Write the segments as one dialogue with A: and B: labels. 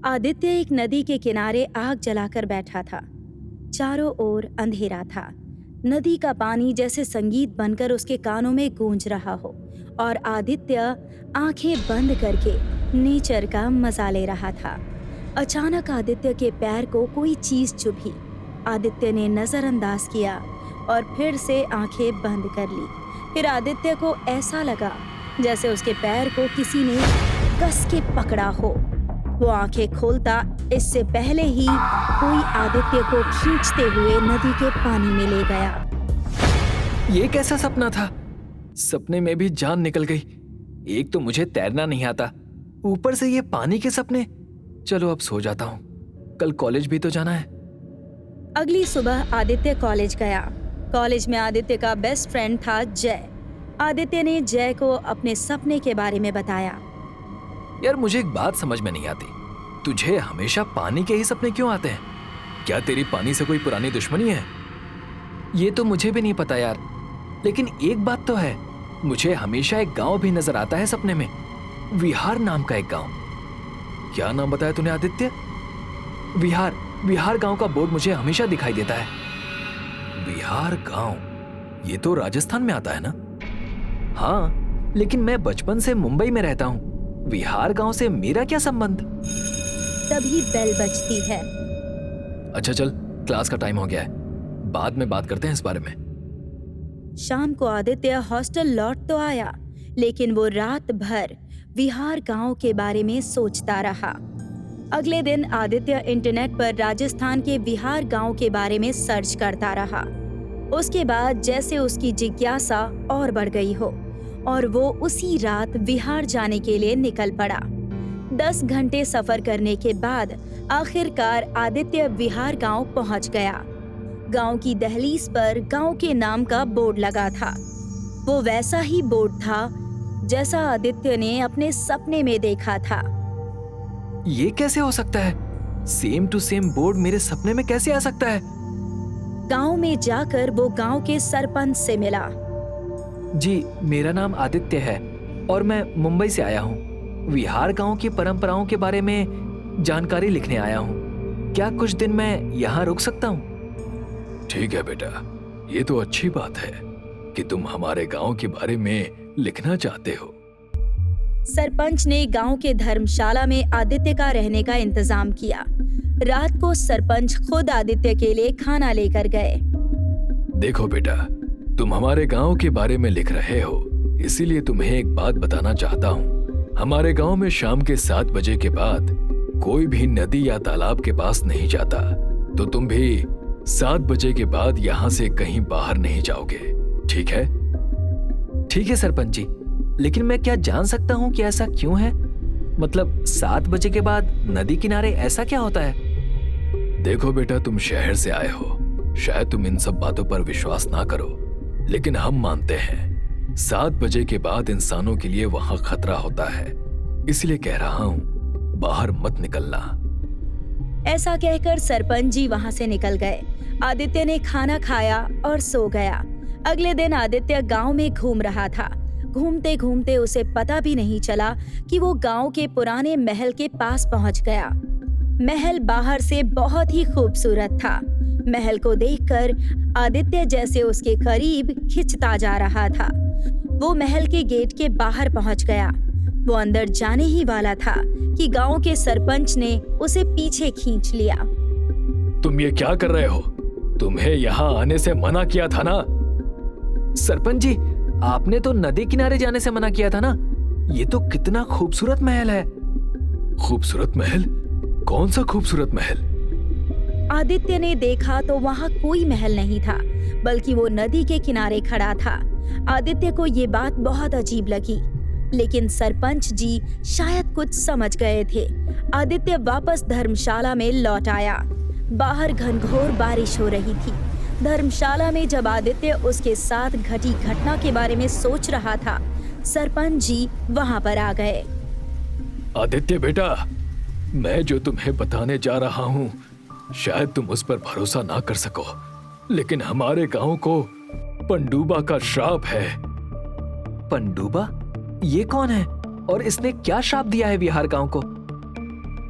A: आदित्य एक नदी के किनारे आग जलाकर बैठा था। चारों ओर अंधेरा था। नदी का पानी जैसे संगीत बनकर उसके कानों में गूंज रहा हो और आदित्य आंखें बंद करके नेचर का मजा ले रहा था। अचानक आदित्य के पैर को कोई चीज चुभी। आदित्य ने नजरअंदाज किया और फिर से आंखें बंद कर ली। फिर आदित्य को ऐसा लगा जैसे उसके पैर को किसी ने कस के पकड़ा हो। वो आंखें खोलता इससे पहले ही कोई आदित्य को खींचते हुए नदी के पानी में ले गया।
B: ये कैसा सपना था? सपने में भी जान निकल गई। एक तो मुझे तैरना नहीं आता, ऊपर से ये पानी के सपने। चलो अब सो जाता हूँ, कल कॉलेज भी तो जाना है।
A: अगली सुबह आदित्य कॉलेज गया। कॉलेज में आदित्य का बेस्ट फ्रेंड था जय। आदित्य ने जय को अपने सपने के बारे में बताया।
B: यार मुझे एक बात समझ में नहीं आती, तुझे हमेशा पानी के ही सपने क्यों आते हैं? क्या तेरी पानी से कोई पुरानी दुश्मनी है? ये तो मुझे भी नहीं पता यार, लेकिन एक बात तो है, मुझे हमेशा एक गांव भी नजर आता है सपने में, विहार नाम का एक गांव। क्या नाम बताया तूने आदित्य? विहार गांव का बोर्ड मुझे हमेशा दिखाई देता है। विहार गांव, ये तो राजस्थान में आता है ना? हाँ, लेकिन मैं बचपन से मुंबई में रहता हूँ, विहार गांव से मेरा क्या संबंध?
A: तभी बेल बजती है।
B: अच्छा चल, क्लास का टाइम हो गया है, बाद में बात करते हैं इस बारे में।
A: शाम को आदित्य हॉस्टल लौट तो आया, लेकिन वो रात भर विहार गांव के बारे में सोचता रहा। अगले दिन आदित्य इंटरनेट पर राजस्थान के विहार गांव के बारे में सर्च करता रहा। उसके बाद जैसे उसकी जिज्ञासा और बढ़ गई हो और वो उसी रात विहार जाने के लिए निकल पड़ा। 10 घंटे सफर करने के बाद आखिरकार आदित्य विहार गांव पहुंच गया। गांव की दहलीज पर गांव के नाम का बोर्ड लगा था। वो वैसा ही बोर्ड था जैसा आदित्य ने अपने सपने में देखा था।
B: ये कैसे हो सकता है? सेम टू सेम बोर्ड मेरे सपने में कैसे आ सकता है?
A: गांव में जाकर वो गांव के सरपंच से मिला।
B: जी, मेरा नाम आदित्य है और मैं मुंबई से आया हूँ। विहार गांव की परंपराओं के बारे में जानकारी लिखने आया हूँ। क्या कुछ दिन मैं यहाँ रुक सकता हूँ? ठीक है बेटा, ये तो अच्छी बात है कि तुम हमारे गांव के बारे में लिखना चाहते हो।
A: सरपंच ने गांव के धर्मशाला में आदित्य का रहने का इंतजाम किया। रात को सरपंच खुद आदित्य के लिए खाना लेकर गए।
B: देखो बेटा, तुम हमारे गांव के बारे में लिख रहे हो, इसीलिए तुम्हें एक बात बताना चाहता हूँ। हमारे गांव में शाम के 7 बजे के बाद कोई भी नदी या तालाब के पास नहीं जाता, तो तुम भी 7 बजे के बाद यहाँ से कहीं बाहर नहीं जाओगे, ठीक है? ठीक है सरपंच जी, लेकिन मैं क्या जान सकता हूँ कि ऐसा क्यों है? मतलब 7 बजे के बाद नदी किनारे ऐसा क्या होता है? देखो बेटा, तुम शहर से आए हो, शायद तुम इन सब बातों पर विश्वास ना करो, लेकिन हम मानते हैं 7 बजे के बाद इंसानों के लिए वहां खतरा होता है, इसलिए कह रहा हूं बाहर मत निकलना।
A: ऐसा कहकर सरपंच जी वहां से निकल गए। आदित्य ने खाना खाया और सो गया। अगले दिन आदित्य गांव में घूम रहा था। घूमते घूमते उसे पता भी नहीं चला कि वो गांव के पुराने महल के पास पहुंच गया। महल बाहर से बहुत ही खूबसूरत था। महल को देखकर आदित्य जैसे उसके करीब खिंचता जा रहा था। वो महल के गेट के बाहर पहुंच गया। वो अंदर जाने ही वाला था कि गांव के सरपंच ने उसे पीछे खींच लिया।
B: तुम ये क्या कर रहे हो? तुम्हें यहाँ आने से मना किया था ना? सरपंच जी, आपने तो नदी किनारे जाने से मना किया था ना? ये तो कितना खूबसूरत महल है। खूबसूरत महल? कौन सा खूबसूरत महल?
A: आदित्य ने देखा तो वहाँ कोई महल नहीं था, बल्कि वो नदी के किनारे खड़ा था। आदित्य को ये बात बहुत अजीब लगी, लेकिन सरपंच जी शायद कुछ समझ गए थे। आदित्य वापस धर्मशाला में लौट आया। बाहर घनघोर बारिश हो रही थी। धर्मशाला में जब आदित्य उसके साथ घटी घटना के बारे में सोच रहा था, सरपंच जी वहां पर आ गए।
B: आदित्य बेटा, मैं जो तुम्हें बताने जा रहा हूँ शायद तुम उस पर भरोसा ना कर सको, लेकिन हमारे गांव को पंडुबा का श्राप है। पंडुबा? ये कौन है और इसने क्या श्राप दिया है विहार गांव को?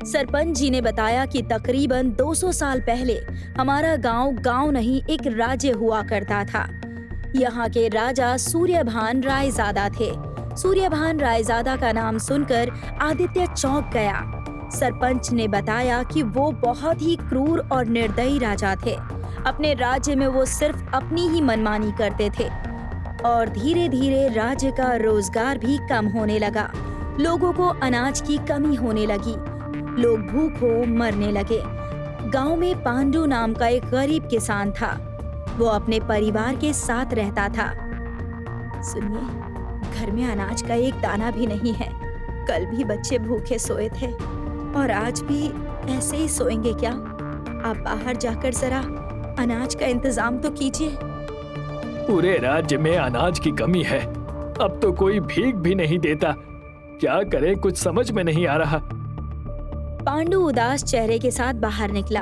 A: सरपंच जी ने बताया कि तकरीबन 200 साल पहले हमारा गांव नहीं एक राज्य हुआ करता था। यहाँ के राजा सूर्यभान रायजादा थे। सूर्यभान रायजादा का नाम सुनकर आदित्य चौंक गया। सरपंच ने बताया कि वो बहुत ही क्रूर और निर्दयी राजा थे। अपने राज्य में वो सिर्फ अपनी ही मनमानी करते थे और धीरे धीरे राज्य का रोजगार भी कम होने लगा। लोगों को अनाज की कमी होने लगी। लोग भूखों मरने लगे। गांव में पांडु नाम का एक गरीब किसान था। वो अपने परिवार के साथ रहता था। सुनिए, घर में अनाज का एक दाना भी नहीं है। कल भी बच्चे भूखे सोए थे और आज भी ऐसे ही सोएंगे क्या? आप बाहर जाकर जरा अनाज का इंतजाम तो कीजिए।
B: पूरे राज्य में अनाज की कमी है। अब तो कोई भीख भी नहीं देता। क्या करे, कुछ समझ में नहीं आ रहा।
A: पांडु उदास चेहरे के साथ बाहर निकला।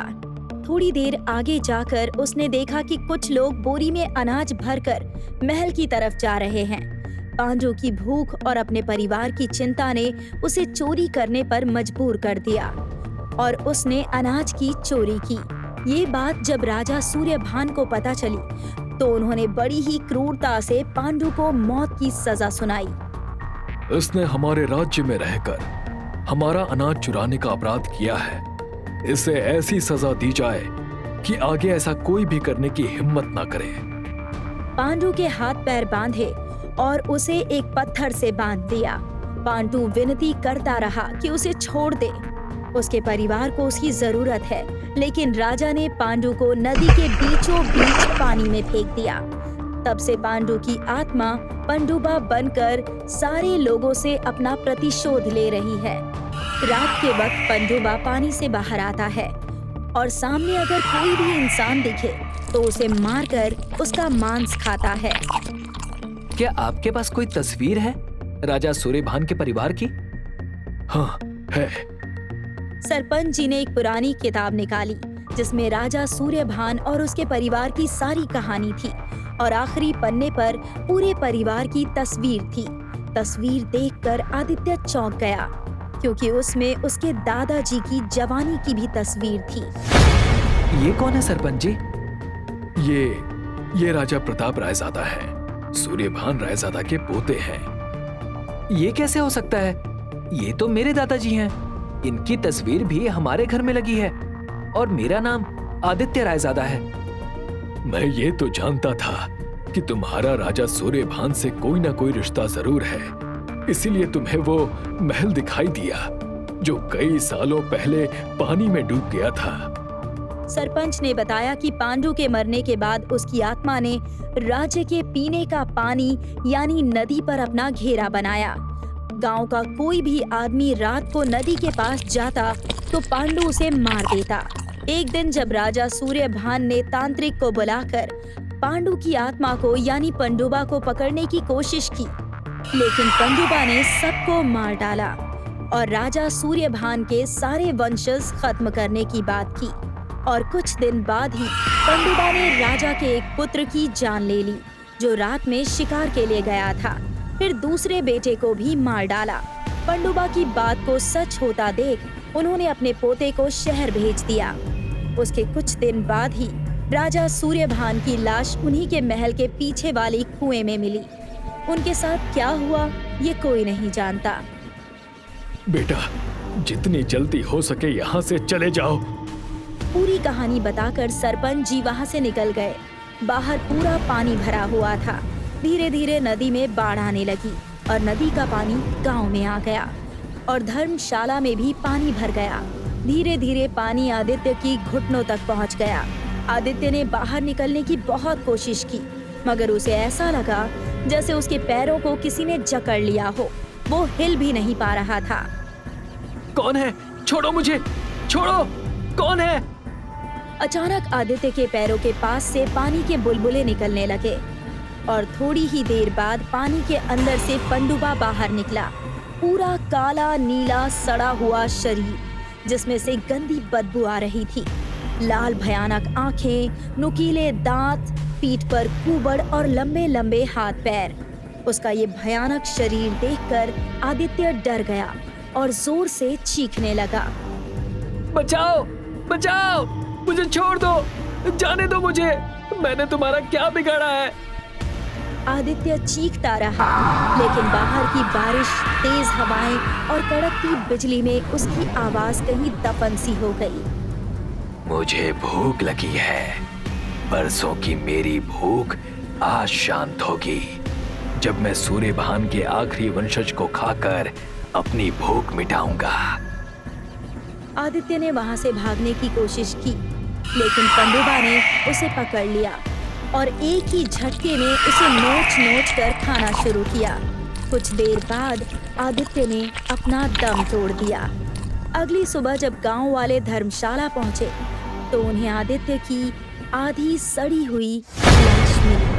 A: थोड़ी देर आगे जाकर उसने देखा कि कुछ लोग बोरी में अनाज भरकर महल की तरफ जा रहे हैं। पांडु की भूख और अपने परिवार की चिंता ने उसे चोरी करने पर मजबूर कर दिया और उसने अनाज की चोरी की। ये बात जब राजा सूर्यभान को पता चली तो उन्होंने बड़ी ही क्रूरता से पांडु को मौत की सजा सुनाई।
B: इसने हमारे राज्य में रहकर हमारा अनाज चुराने का अपराध किया है। इसे ऐसी सजा दी जाए कि आगे ऐसा कोई भी करने की हिम्मत ना करे।
A: पांडु के हाथ पैर बांधे और उसे एक पत्थर से बांध दिया। पांडु विनती करता रहा कि उसे छोड़ दे। उसके परिवार को उसकी जरूरत है, लेकिन राजा ने पांडु को नदी के बीचों बीच पानी में फेंक दिया। तब से पांडु की आत्मा पनडुब्बा बनकर सारे लोगों से अपना प्रतिशोध ले रही है। रात के वक्त पनडुब्बा पानी से बाहर आता है और सामने अगर कोई भी इंसान दिखे तो उसे मारकर उसका मांस खाता है।
C: क्या आपके पास कोई तस्वीर है राजा सूर्यभान के परिवार की?
B: हाँ, है।
A: सरपंच जी ने एक पुरानी किताब निकाली जिसमें राजा सूर्यभान और उसके परिवार की सारी कहानी थी और आखिरी पन्ने पर पूरे परिवार की तस्वीर थी। तस्वीर देखकर आदित्य चौंक गया क्योंकि उसमें उसके दादाजी की जवानी की भी तस्वीर थी।
C: ये कौन है सरपंच जी?
B: ये राजा प्रताप रायजादा है। सूर्यभान रायजादा के पोते हैं।
C: ये कैसे हो सकता है? ये तो मेरे दादाजी हैं। इनकी तस्वीर भी हमारे घर में लगी है और मेरा नाम आदित्य रायजादा है।
B: मैं ये तो जानता था कि तुम्हारा राजा सूर्यभान से कोई ना कोई रिश्ता जरूर है, इसीलिए तुम्हें वो महल दिखाई दिया जो कई सालों पहले पानी में डूब गया था।
A: सरपंच ने बताया कि पांडु के मरने के बाद उसकी आत्मा ने राज्य के पीने का पानी यानी नदी पर अपना घेरा बनाया। गांव का कोई भी आदमी रात को नदी के पास जाता तो पांडु उसे मार देता। एक दिन जब राजा सूर्यभान ने तांत्रिक को बुलाकर पांडु की आत्मा को यानी पनडुब्बा को पकड़ने की कोशिश की, लेकिन पनडुब्बा ने सबको मार डाला और राजा सूर्यभान के सारे वंशज खत्म करने की बात की। और कुछ दिन बाद ही पनडुब्बा ने राजा के एक पुत्र की जान ले ली जो रात में शिकार के लिए गया था। फिर दूसरे बेटे को भी मार डाला। पनडुब्बा की बात को सच होता देख उन्होंने अपने पोते को शहर भेज दिया। उसके कुछ दिन बाद ही राजा सूर्यभान की लाश उन्हीं के महल के पीछे वाली कुएं में मिली। उनके साथ क्या हुआ ये कोई नहीं जानता।
B: बेटा, जितनी जल्दी हो सके यहाँ से चले जाओ।
A: पूरी कहानी बताकर सरपंच जी वहाँ से निकल गए। बाहर पूरा पानी भरा हुआ था। धीरे धीरे नदी में बाढ़ आने लगी और नदी का पानी गांव में आ गया और धर्मशाला में भी पानी भर गया। धीरे धीरे पानी आदित्य की घुटनों तक पहुंच गया। आदित्य ने बाहर निकलने की बहुत कोशिश की, मगर उसे ऐसा लगा जैसे उसके पैरों को किसी ने जकड़ लिया हो। वो हिल भी नहीं पा रहा था।
C: कौन है? छोड़ो मुझे, छोड़ो! कौन है?
A: अचानक आदित्य के पैरों के पास से पानी के बुलबुले निकलने लगे और थोड़ी ही देर बाद पानी के अंदर से पनडुब्बा बाहर निकला। पूरा काला नीला सड़ा हुआ शरीर जिसमें से गंदी बदबू आ रही थी। लाल भयानक आंखें, नुकीले दांत, पीठ पर कुबड़ और लंबे लंबे हाथ पैर। उसका ये भयानक शरीर देखकर आदित्य डर गया और जोर से चीखने लगा।
C: बचाओ, बचाओ, मुझे छोड़ दो, जाने दो मुझे, मैंने तुम्हारा क्या बिगाड़ा है?
A: आदित्य चीखता रहा, लेकिन बाहर की बारिश, तेज हवाएं और कड़कती बिजली में उसकी आवाज कहीं दफन सी हो गई।
B: मुझे भूख लगी है। बरसों की मेरी भूख आज शांत होगी, जब मैं सूर्यभान के आखिरी वंशज को खाकर अपनी भूख मिटाऊंगा।
A: आदित्य ने वहां से भागने की कोशिश की, लेकिन पंडुबा ने उसे पकड़ लिया और एक ही झटके में उसे नोच नोच कर खाना शुरू किया। कुछ देर बाद आदित्य ने अपना दम तोड़ दिया। अगली सुबह जब गांव वाले धर्मशाला पहुंचे, तो उन्हें आदित्य की आधी सड़ी हुई लाश मिली।